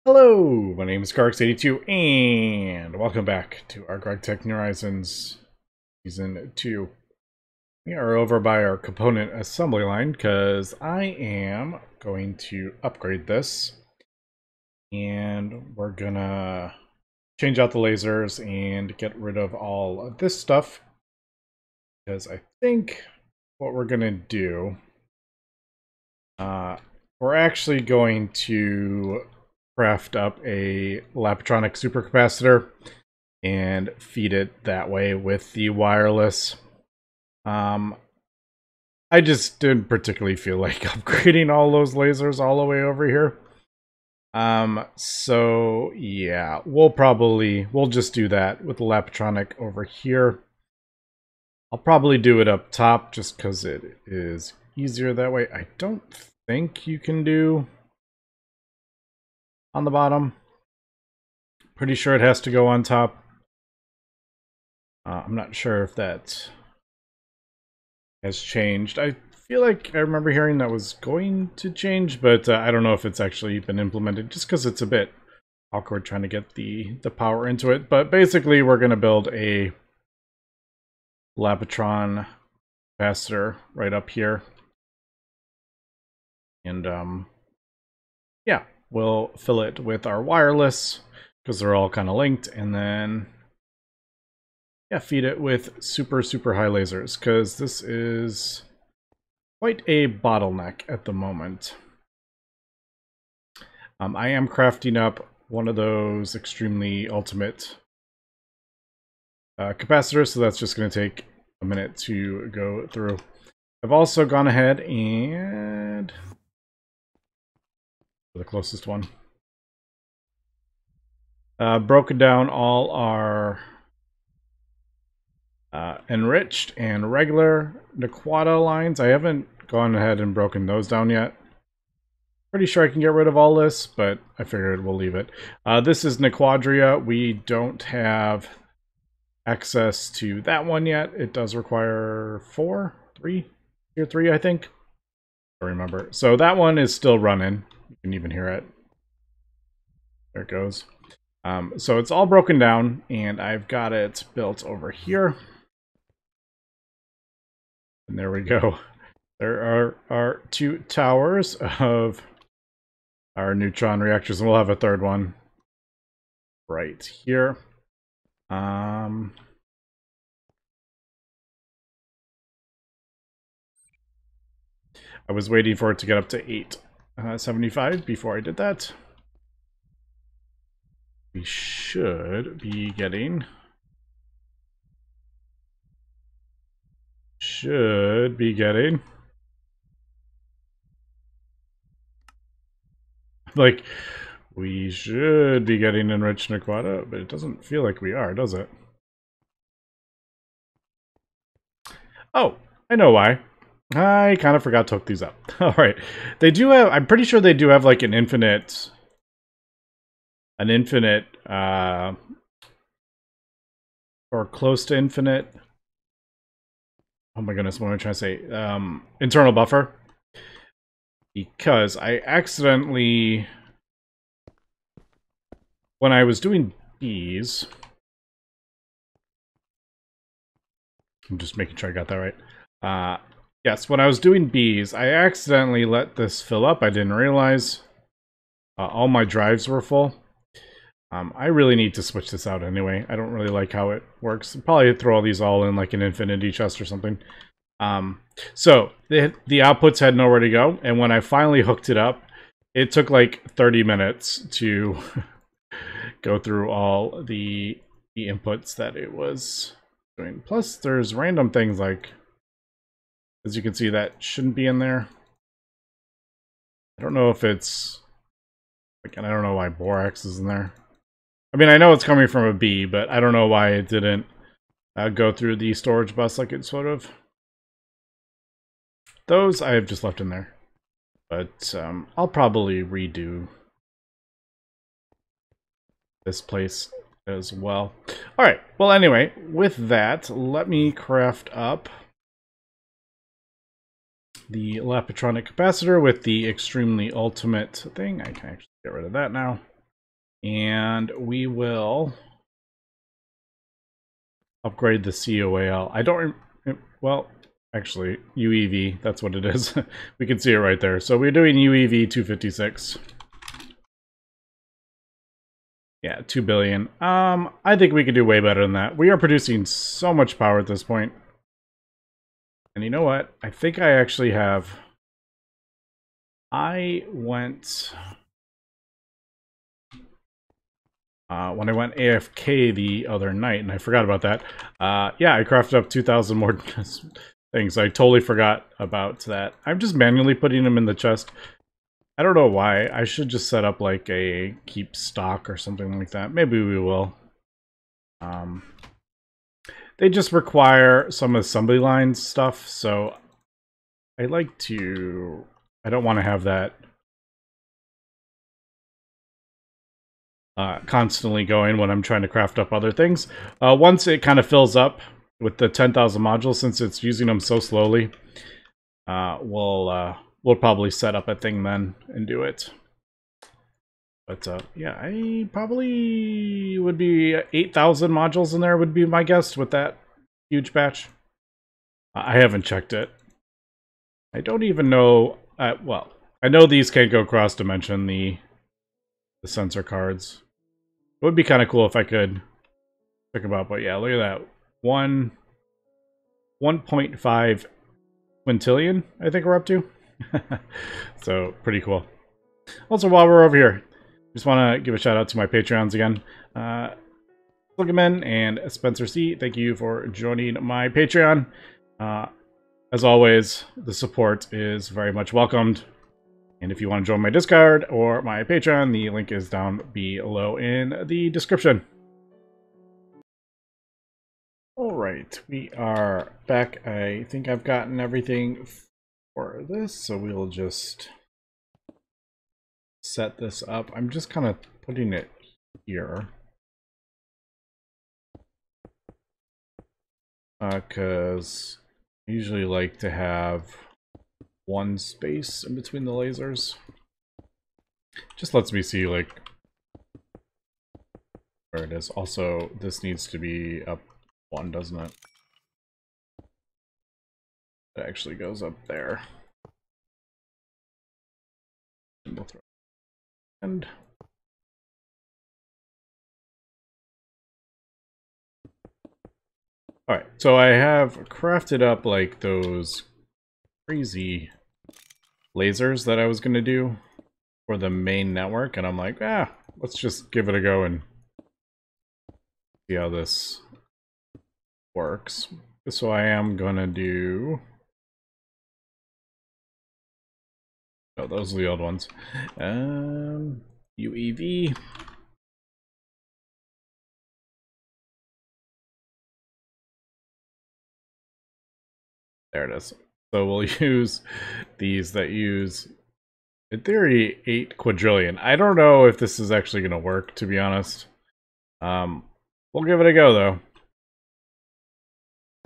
Hello, my name is GregTech, and welcome back to our GregTech New Horizons Season 2. We are over by our component assembly line because I am going to upgrade this, and we're gonna change out the lasers and get rid of all of this stuff, because I think what we're gonna do, we're actually going to craft up a Lapatronic supercapacitor and feed it that way with the wireless. I just didn't particularly feel like upgrading all those lasers all the way over here. So yeah, we'll just do that with the Lapatronic over here. I'll probably do it up top just because it is easier that way. I don't think you can do on the bottom. Pretty sure it has to go on top. I'm not sure if that has changed. I feel like I remember hearing that was going to change, but I don't know if it's actually been implemented, just because it's a bit awkward trying to get the power into it. But basically, we're going to build a Lapatron capacitor right up here. And yeah, we'll fill it with our wireless, because they're all kind of linked, and then yeah, feed it with super high lasers, because this is quite a bottleneck at the moment. I am crafting up one of those extremely ultimate capacitors, so that's just going to take a minute to go through. I've also gone ahead and the closest one, broken down all our enriched and regular Nequata lines. I haven't gone ahead and broken those down yet. Pretty sure I can get rid of all this, but I figured we'll leave it. This is Nequadria. We don't have access to that one yet. It does require tier 3, I think. I don't remember. So that one is still running. You can even hear it. There it goes. So it's all broken down, and I've got it built over here. And there we go. There are our 2 towers of our neutron reactors, and we'll have a third one right here. I was waiting for it to get up to 875 before I did that. We should be getting... like, we should be getting enriched Nequata, but it doesn't feel like we are, does it? Oh, I know why. I kind of forgot to hook these up. Alright. They do have... I'm pretty sure they do have, like, an infinite... or close to infinite... Oh my goodness, what am I trying to say? Internal buffer. Because I accidentally... when I was doing these... I'm just making sure I got that right. Yes, when I was doing bees, I accidentally let this fill up. I didn't realize all my drives were full. I really need to switch this out anyway. I don't really like how it works. I'll probably throw all these all in like an infinity chest or something. So the outputs had nowhere to go, and when I finally hooked it up, it took like 30 minutes to go through all the inputs that it was doing. Plus, there's random things like, as you can see, that shouldn't be in there. I don't know if it's like, and I don't know why borax is in there. I mean, I know it's coming from a bee, but I don't know why it didn't go through the storage bus like it sort of. Those I have just left in there. But I'll probably redo this place as well. Alright, well anyway, with that, let me craft up the Lapatronic capacitor with the extremely ultimate thing. I can actually get rid of that now. And we will upgrade the COAL. I don't... Well, actually, UEV, that's what it is. We can see it right there. So we're doing UEV 256. Yeah, 2 billion. I think we could do way better than that. We are producing so much power at this point. And you know what? I think I actually have... I went... when I went AFK the other night, and I forgot about that. Yeah, I crafted up 2,000 more things. I totally forgot about that. I'm just manually putting them in the chest. I don't know why. I should just set up like a keep stock or something like that. Maybe we will. They just require some assembly line stuff, so I like to... I don't want to have that constantly going when I'm trying to craft up other things. Once it kind of fills up with the 10,000 modules, since it's using them so slowly, we'll probably set up a thing then and do it. But yeah, I probably would be 8,000 modules in there would be my guess with that huge batch. I haven't checked it. I don't even know. Well, I know these can't go cross dimension, the sensor cards. It would be kind of cool if I could check them out, but yeah, look at that. 1.5 quintillion, I think we're up to. So, pretty cool. Also, while we're over here, just want to give a shout out to my Patreons again. Sluggerman and Spencer C, thank you for joining my Patreon. As always, the support is very much welcomed. And if you want to join my Discord or my Patreon, the link is down below in the description. Alright, we are back. I think I've gotten everything for this, so we'll just set this up. I'm just kind of putting it here. Because I usually like to have one space in between the lasers. Just lets me see, like, where it is. Also, this needs to be up one, doesn't it? It actually goes up there. And we'll throw it. And alright, so I have crafted up like those crazy lasers that I was going to do for the main network, and I'm like, let's just give it a go and see how this works. So I am going to do... Oh, those are the old ones. UEV. There it is. So we'll use these that use, in theory, 8 quadrillion. I don't know if this is actually going to work, to be honest. We'll give it a go, though.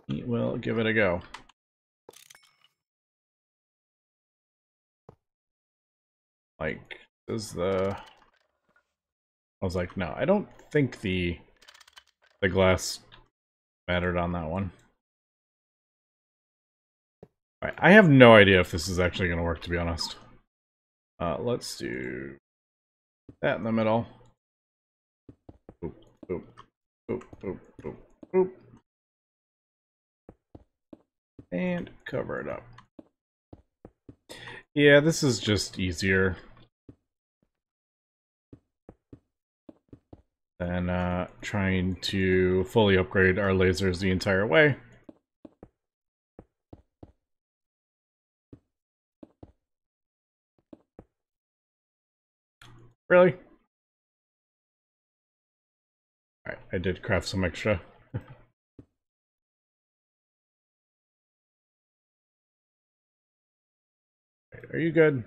We'll give it a go. Like, is the... I was like, no, I don't think the glass mattered on that one. Alright, I have no idea if this is actually going to work, to be honest. Let's do that in the middle. Boop, boop, boop, boop, boop, boop. And cover it up. Yeah, this is just easier than trying to fully upgrade our lasers the entire way. Really? Alright, I did craft some extra. Are you good?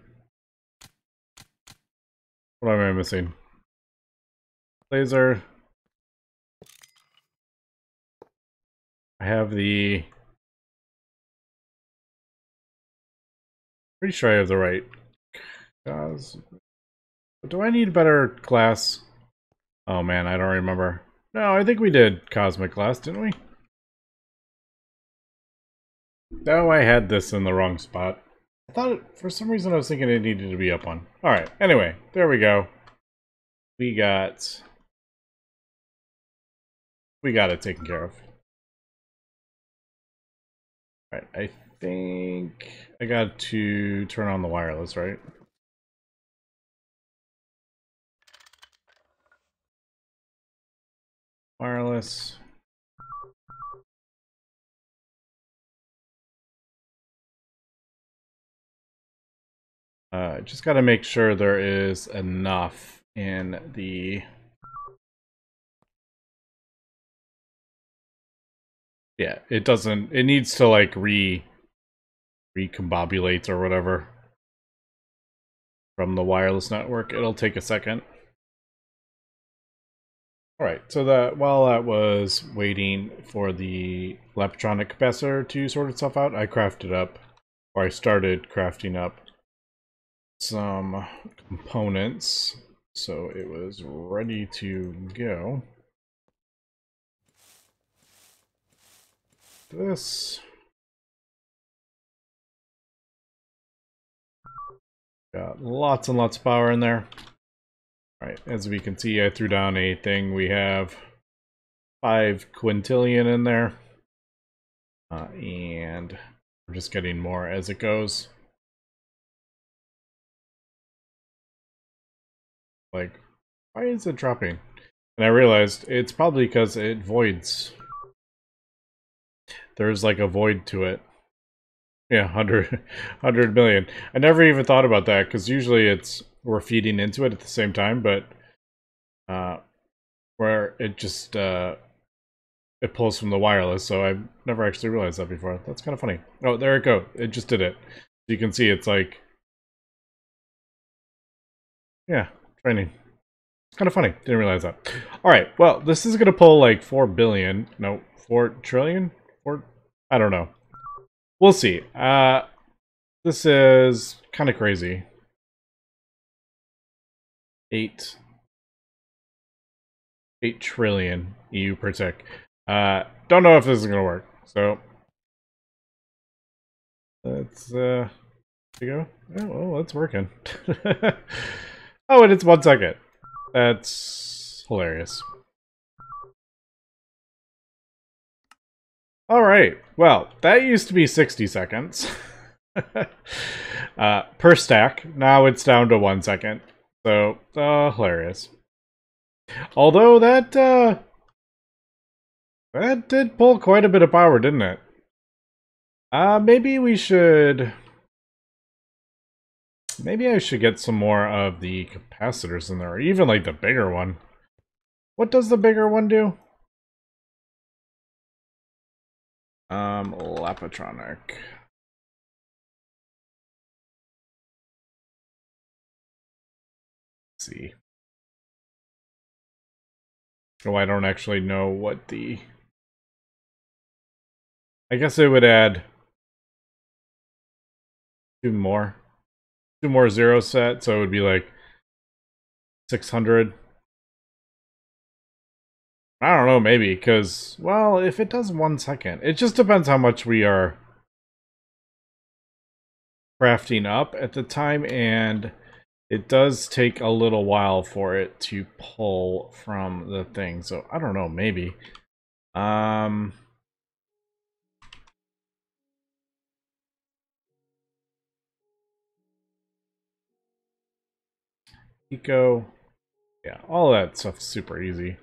What am I missing? Laser. I have the... Pretty sure I have the right... Do I need better glass? Oh man, I don't remember. No, I think we did Cosmic Glass, didn't we? No, I had this in the wrong spot. I thought, for some reason, I was thinking it needed to be up one. Alright, anyway, there we go. We got it taken care of. Alright, I think I got to turn on the wireless, right? Wireless. Just got to make sure there is enough in the... Yeah, it doesn't... It needs to, like, recombobulate or whatever from the wireless network. It'll take a second. Alright, so that while that was waiting for the electronic capacitor to sort itself out, I crafted up, or I started crafting up some components, so it was ready to go. This got lots and lots of power in there. Alright, as we can see, I threw down a thing. We have 5 quintillion in there, and we're just getting more as it goes. Like, why is it dropping? And I realized it's probably because it voids. There's like a void to it. Yeah, 100 million. I never even thought about that, because usually we're feeding into it at the same time, but where it just it pulls from the wireless, so I've never actually realized that before. That's kind of funny. Oh, there it go. It just did it. You can see it's like, yeah, training. It's kind of funny. Didn't realize that. All right. Well, this is gonna pull like 4 billion. No, 4 trillion. 4. I don't know. We'll see. This is kind of crazy. 8 trillion EU per tick. Don't know if this is gonna work. So let's go. Oh, well, it's working. Oh, and it's 1 second. That's hilarious. All right. Well, that used to be 60 seconds per stack. Now it's down to 1 second. So hilarious. Although that did pull quite a bit of power, didn't it? Maybe we should. Maybe I should get some more of the capacitors in there, or even like the bigger one. What does the bigger one do? Lapatronic. Let's see. Oh, I don't actually know what the... I guess it would add 2 more. 2 more zero set, so it would be like 600. I don't know, maybe, because, well, if it does 1 second, it just depends how much we are crafting up at the time, and it does take a little while for it to pull from the thing, so I don't know, maybe. Eco, yeah, all that stuff's super easy.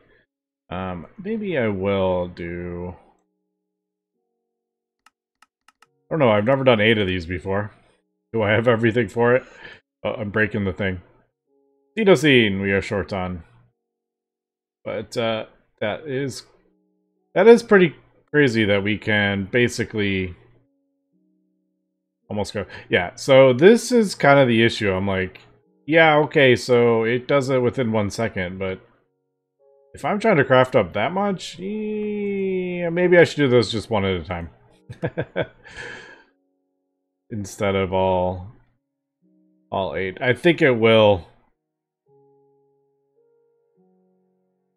Maybe I will do... I don't know, I've never done 8 of these before. Do I have everything for it? Oh, I'm breaking the thing. Cetosine we are short on. But that is pretty crazy that we can basically almost go... Yeah, so this is kind of the issue. I'm like, yeah, okay, so it does it within 1 second, but if I'm trying to craft up that much, yeah, maybe I should do those just one at a time. Instead of all 8. I think it will...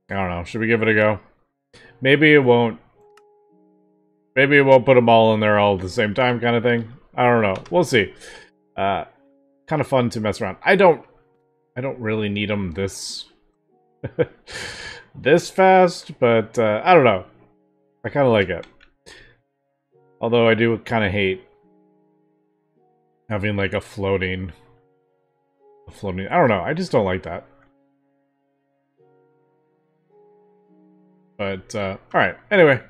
I don't know. Should we give it a go? Maybe it won't. Maybe it won't put them all in there all at the same time, kind of thing. I don't know. We'll see. Kind of fun to mess around. I don't really need them this this fast, but I don't know. I kind of like it. Although I do kind of hate having like a floating. I don't know. I just don't like that. But all right. Anyway,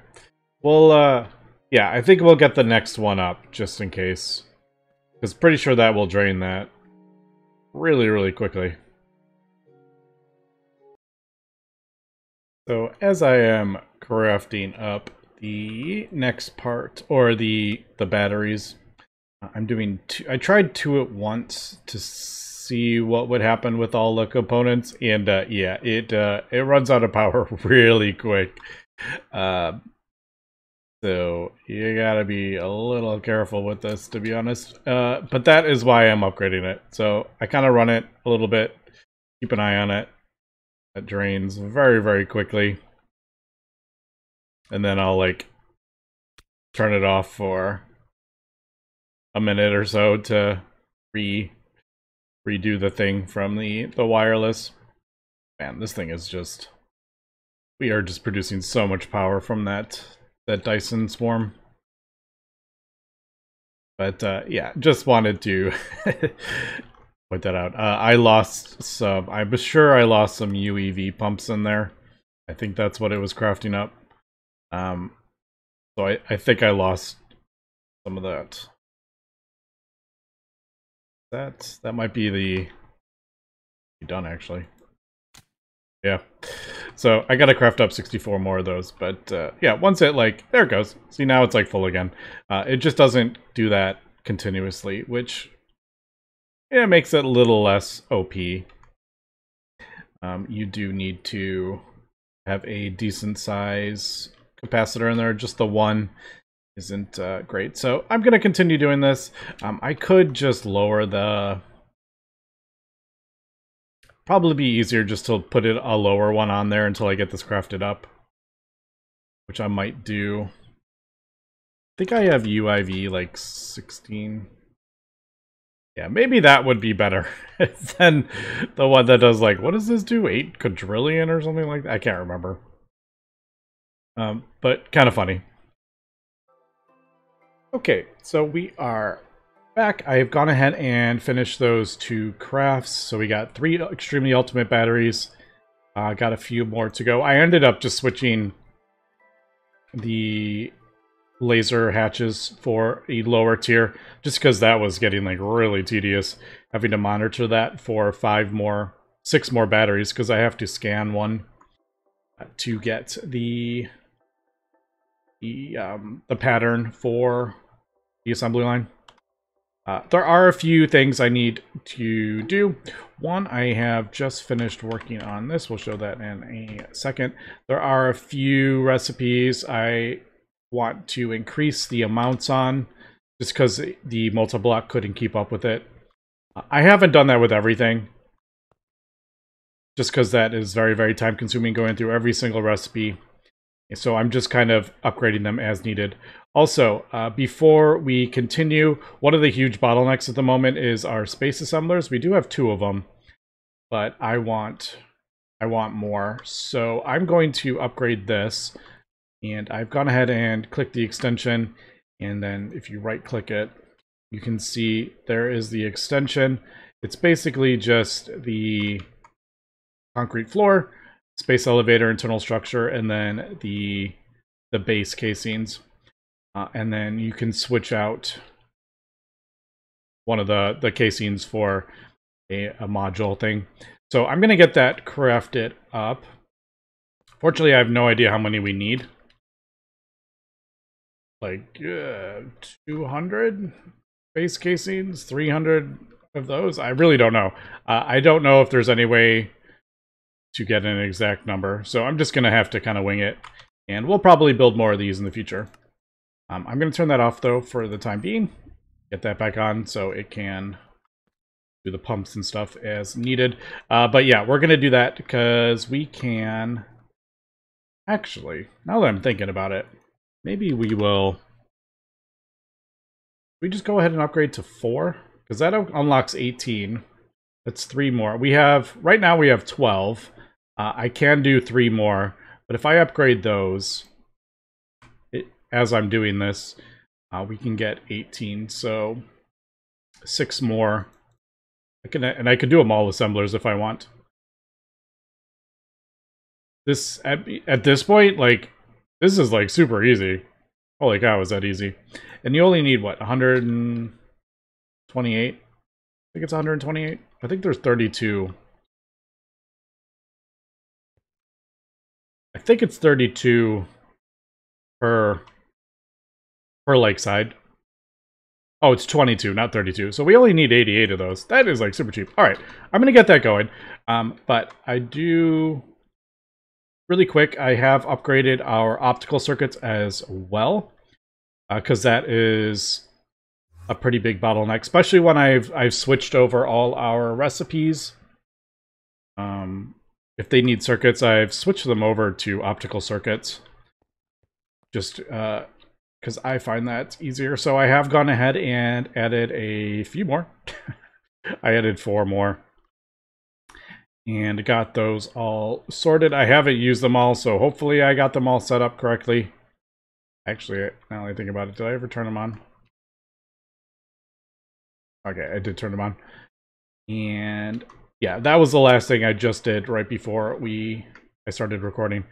we'll yeah, I think we'll get the next one up just in case, because pretty sure that will drain that really quickly. So as I am crafting up the next part, or the batteries, I'm doing I tried 2 at once to see what would happen with all the components, and yeah, it runs out of power really quick. So you gotta be a little careful with this, to be honest. But that is why I'm upgrading it. So I kind of run it a little bit, keep an eye on it. It drains very quickly. And then I'll like turn it off for a minute or so to redo the thing from the wireless. Man, this thing is just, we are just producing so much power from that Dyson swarm. But yeah, just wanted to point that out. I lost some, I was sure I lost some UEV pumps in there. I think that's what it was crafting up. So I think I lost some of that. That might be the done actually. Yeah. So I gotta craft up 64 more of those, but yeah, once it like, there it goes. See, now it's like full again. It just doesn't do that continuously, which yeah, makes it a little less OP. You do need to have a decent size capacitor in there. Just the one isn't great. So I'm gonna continue doing this. I could just lower the, probably be easier just to put it a lower one on there until I get this crafted up, which I might do. I think I have UIV like 16. Yeah, maybe that would be better than the one that does like, what does this do? 8 quadrillion or something like that? I can't remember. But kind of funny. Okay, so we are back. I have gone ahead and finished those 2 crafts. So we got 3 extremely ultimate batteries. Got a few more to go. I ended up just switching the laser hatches for a lower tier, just because that was getting like really tedious, having to monitor that for 6 more batteries, because I have to scan one to get the pattern for the assembly line. There are a few things I need to do. One, I have just finished working on this. We'll show that in a second. There are a few recipes I want to increase the amounts on, just because the multi-block couldn't keep up with it. I haven't done that with everything, just because that is very time consuming, going through every single recipe. So I'm just kind of upgrading them as needed. Also, before we continue, one of the huge bottlenecks at the moment is our space assemblers. We do have 2 of them, but I want more. So I'm going to upgrade this, and I've gone ahead and clicked the extension, and then if you right click it, you can see there is the extension. It's basically just the concrete floor, space elevator, internal structure, and then the base casings. And then you can switch out one of the casings for a module thing. So I'm going to get that crafted up. Fortunately, I have no idea how many we need. Like 200 base casings, 300 of those. I really don't know. I don't know if there's any way to get an exact number, so I'm just gonna have to kind of wing it, and we'll probably build more of these in the future. I'm gonna turn that off though for the time being, get that back on so it can do the pumps and stuff as needed. But yeah, we're gonna do that because we can Actually, now that I'm thinking about it, maybe we just go ahead and upgrade to 4? Because that unlocks 18. That's 3 more. Right now we have 12. I can do 3 more, but if I upgrade those, as I'm doing this, we can get 18, so 6 more. I could do them all assemblers if I want. This at this point, like, this is like super easy. Holy cow, is that easy? And you only need what, 128? I think it's 128. I think there's 32. I think it's 32 per like side. Oh, it's 22, not 32. So we only need 88 of those. That is like super cheap. All right, I'm gonna get that going. But I do really quick. I have upgraded our optical circuits as well, because that is a pretty big bottleneck, especially when I've switched over all our recipes. If they need circuits, I've switched them over to optical circuits, just because I find that easier. So I have gone ahead and added a few more. I added 4 more and got those all sorted. I haven't used them all, so hopefully I got them all set up correctly. Actually, now that I think about it, did I ever turn them on? Okay, I did turn them on. And yeah, that was the last thing I just did right before I started recording.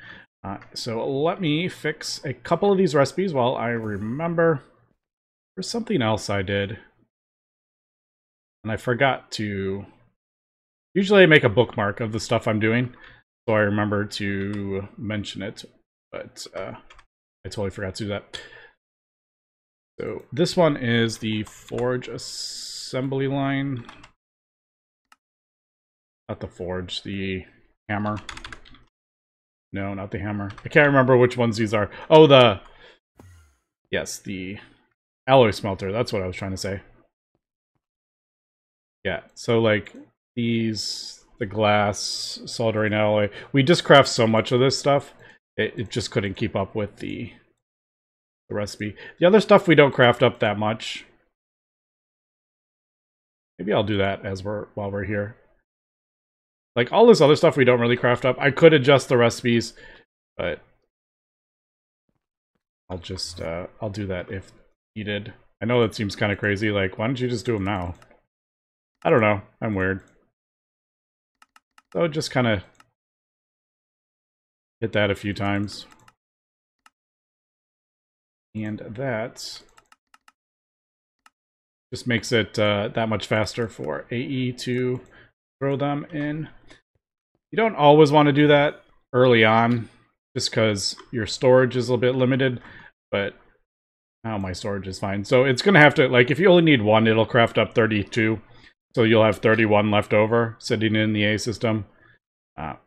So let me fix a couple of these recipes while I remember. There's something else I did, and I forgot to... Usually I make a bookmark of the stuff I'm doing, so I remember to mention it, but I totally forgot to do that. So this one is the forge assembly line. Not the forge, the hammer. No, not the hammer. I can't remember which ones these are. Oh, yes, the alloy smelter. That's what I was trying to say. Yeah, so like these, the glass, soldering alloy. We just craft so much of this stuff, it just couldn't keep up with the recipe. The other stuff we don't craft up that much. Maybe I'll do that while we're here. Like, all this other stuff we don't really craft up. I could adjust the recipes, but I'll just, I'll do that if needed. I know that seems kind of crazy, like, why don't you just do them now? I don't know, I'm weird. So just kind of hit that a few times. And that just makes it that much faster for AE to throw them in. You don't always want to do that early on, just because your storage is a little bit limited, but now my storage is fine. So it's going to have to, like, if you only need 1, it'll craft up 32. So you'll have 31 left over sitting in the A system.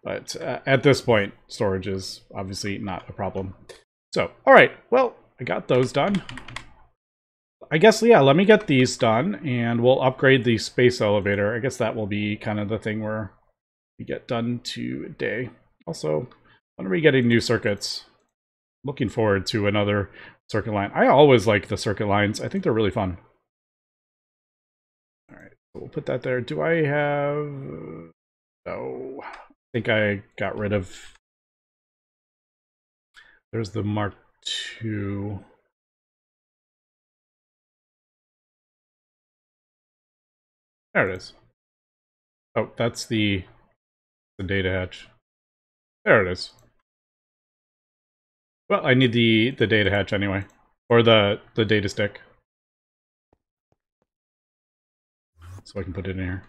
But at this point, storage is obviously not a problem. So, all right, well, I got those done. I guess, yeah, let me get these done, and we'll upgrade the space elevator. I guess that will be kind of the thing where we get done today. Also, when are we getting new circuits? Looking forward to another circuit line. I always like the circuit lines. I think they're really fun. All right, so we'll put that there. Do I have... Oh, I think I got rid of... There's the Mark II. There it is. Oh, that's the data hatch. There it is. Well, I need the data hatch anyway, or the data stick, so I can put it in here.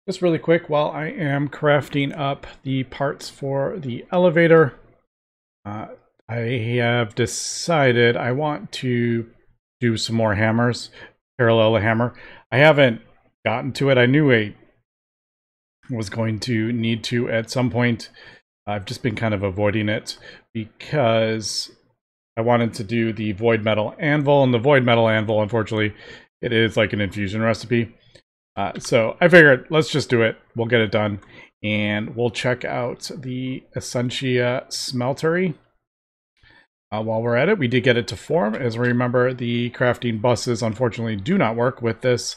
Just really quick, while I am crafting up the parts for the elevator, I have decided I want to do some more hammers, parallel hammer. I haven't gotten to it. I knew I was going to need to at some point. I've just been kind of avoiding it because I wanted to do the void metal anvil, and the void metal anvil, unfortunately, it is like an infusion recipe. So I figured, let's just do it. We'll get it done. And we'll check out the Essentia Smeltery. While we're at it, we did get it to form. As we remember, the crafting buses unfortunately do not work with this,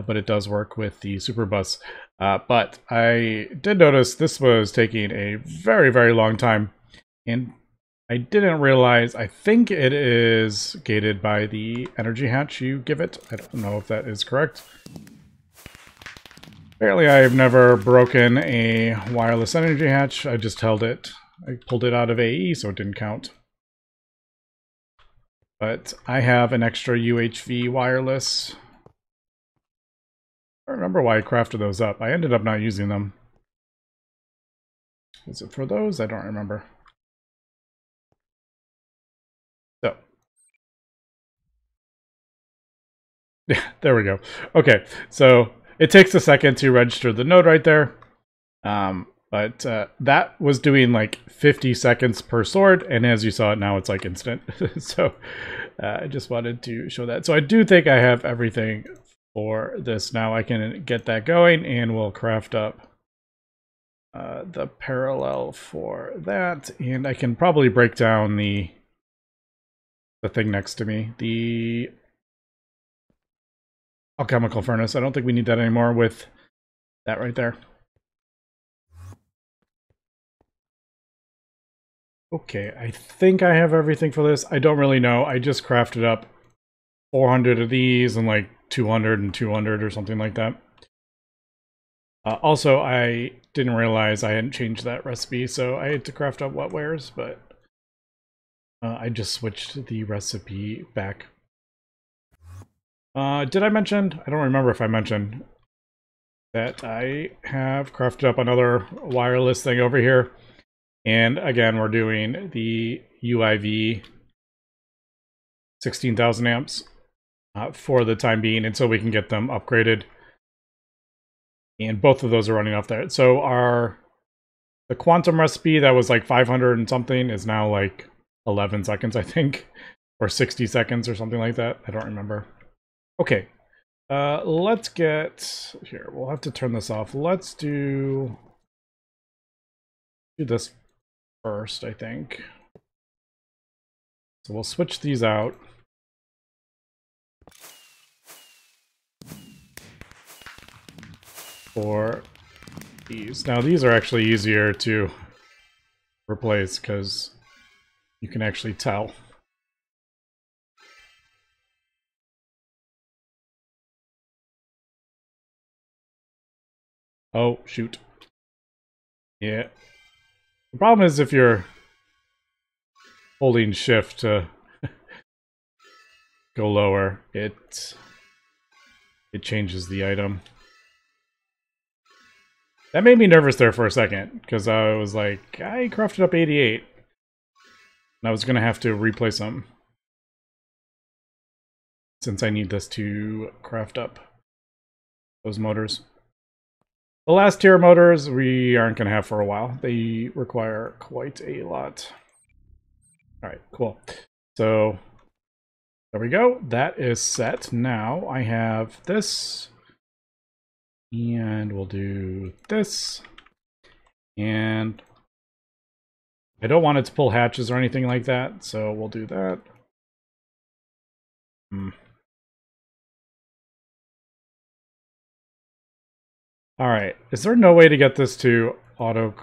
but it does work with the super bus. But I did notice this was taking a very, very long time. And I didn't realize, I think it is gated by the energy hatch you give it. I don't know if that is correct. Apparently I've never broken a wireless energy hatch. I just held it. I pulled it out of AE, so it didn't count. But I have an extra UHV wireless. I don't remember why I crafted those up. I ended up not using them. Was it for those? I don't remember. So. Yeah, there we go. Okay, so it takes a second to register the node right there. But that was doing like 50 seconds per sword, and as you saw it now, it's like instant. So I just wanted to show that. So I do think I have everything for this now. I can get that going, and we'll craft up the parallel for that, and I can probably break down the thing next to me, the alchemical furnace. I don't think we need that anymore with that right there. Okay, I think I have everything for this. I don't really know. I just crafted up 400 of these and like 200 and 200 or something like that. Also, I didn't realize I hadn't changed that recipe, so I had to craft up wet wares, but I just switched the recipe back. Did I mention? I don't remember if I mentioned that I have crafted up another wireless thing over here. And again, we're doing the UIV 16,000 amps for the time being until we can get them upgraded. And both of those are running off there. So the quantum recipe that was like 500 and something is now like 11 seconds, I think, or 60 seconds or something like that. I don't remember. Okay, let's get here. We'll have to turn this off. Let's do this first, I think. So we'll switch these out. For these. Now these are actually easier to replace because you can actually tell. Oh, shoot. Yeah. The problem is if you're holding shift to go lower, it changes the item. That made me nervous there for a second, because I was like, I crafted up 88. And I was going to have to replace them. Since I need this to craft up those motors. The last tier motors we aren't going to have for a while. They require quite a lot. Alright, cool. So, there we go. That is set. Now I have this. And we'll do this. And I don't want it to pull hatches or anything like that, so we'll do that. Alright, is there no way to get this to auto...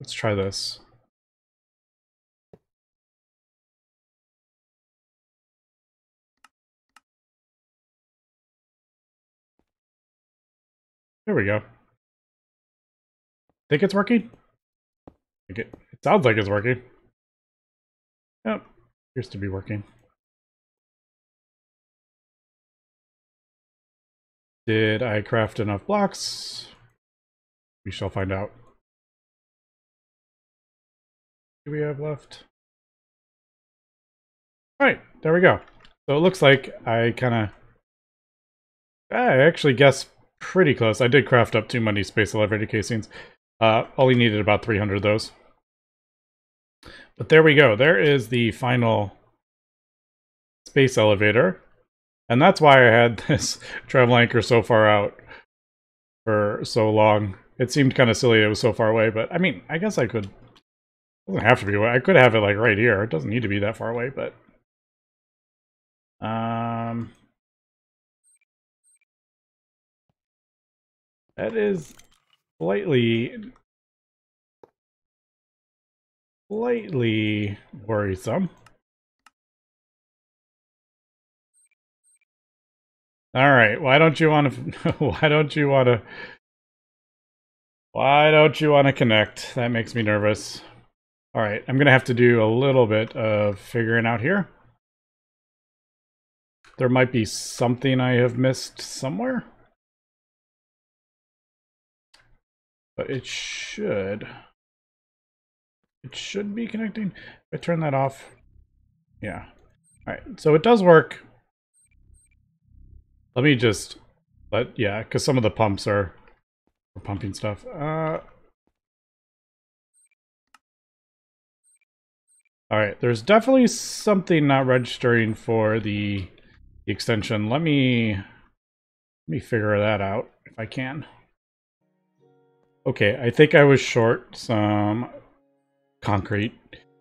let's try this. There we go. Think it's working? It sounds like it's working. Yep, appears to be working. Did I craft enough blocks? We shall find out. What do we have left? Alright, there we go. So it looks like I actually guessed pretty close. I did craft up too many space elevator casings. Only needed about 300 of those. But there we go. There is the final space elevator. And that's why I had this travel anchor so far out for so long. It seemed kind of silly it was so far away, but I mean, I guess I could... It doesn't have to be away. I could have it like right here. It doesn't need to be that far away, but... That is slightly worrisome. All right, why don't you want to why don't you want to connect? That makes me nervous. All right, I'm going to have to do a little bit of figuring out here. There might be something I have missed somewhere. But it should be connecting. If I turn that off. Yeah. All right, so it does work. Let me just yeah, because some of the pumps are pumping stuff. All right, there's definitely something not registering for the extension. Let me figure that out if I can. Okay, I think I was short some concrete.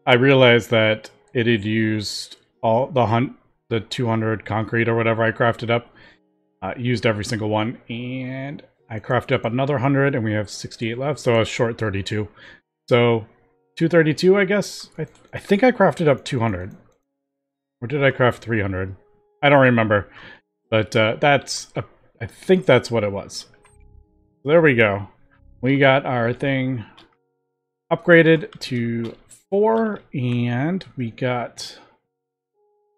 I realized that it had used all the 200 concrete or whatever I crafted up. Used every single one, and I crafted up another 100, and we have 68 left, so I was short 32. So 232, I guess. I think I crafted up 200, or did I craft 300? I don't remember, but I think that's what it was. So there we go. We got our thing upgraded to 4, and we got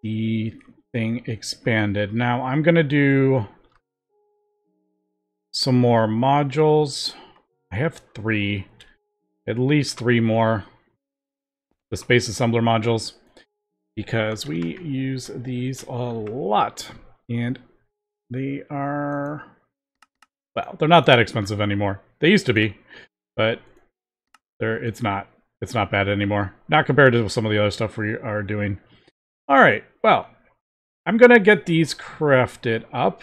the thing expanded. Now I'm gonna do some more modules. I have 3, at least 3 more. The space assembler modules, because we use these a lot, and they are, well, they're not that expensive anymore. They used to be, but it's not bad anymore. Not compared to some of the other stuff we are doing. All right, well, I'm gonna get these crafted up.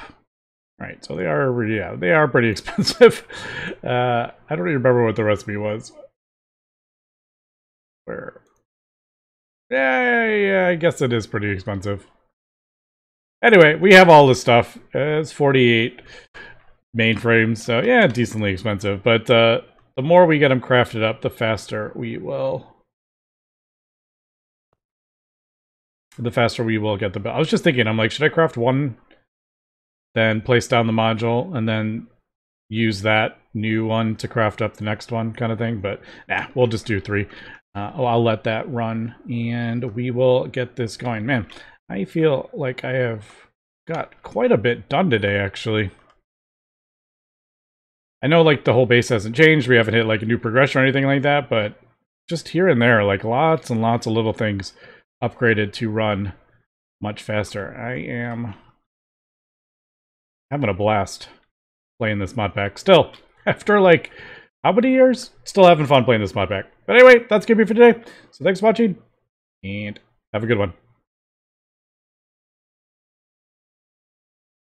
All right, so they are pretty expensive. I don't even remember what the recipe was. Where? Yeah, I guess it is pretty expensive. Anyway, we have all this stuff. It's 48 mainframes, so yeah, decently expensive. But the more we get them crafted up, the faster we will. The faster we will get the build. I was just thinking, I'm like, should I craft one, then place down the module, and then use that new one to craft up the next one, kind of thing? But nah, we'll just do 3. I'll let that run, and we will get this going. Man, I feel like I have got quite a bit done today, actually. I know, like, the whole base hasn't changed. We haven't hit, like, a new progression or anything like that, but just here and there, like, lots and lots of little things upgraded to run much faster. I am having a blast playing this mod pack. Still, after, like, how many years? Still having fun playing this mod pack. But anyway, that's going to be for today. So thanks for watching, and have a good one.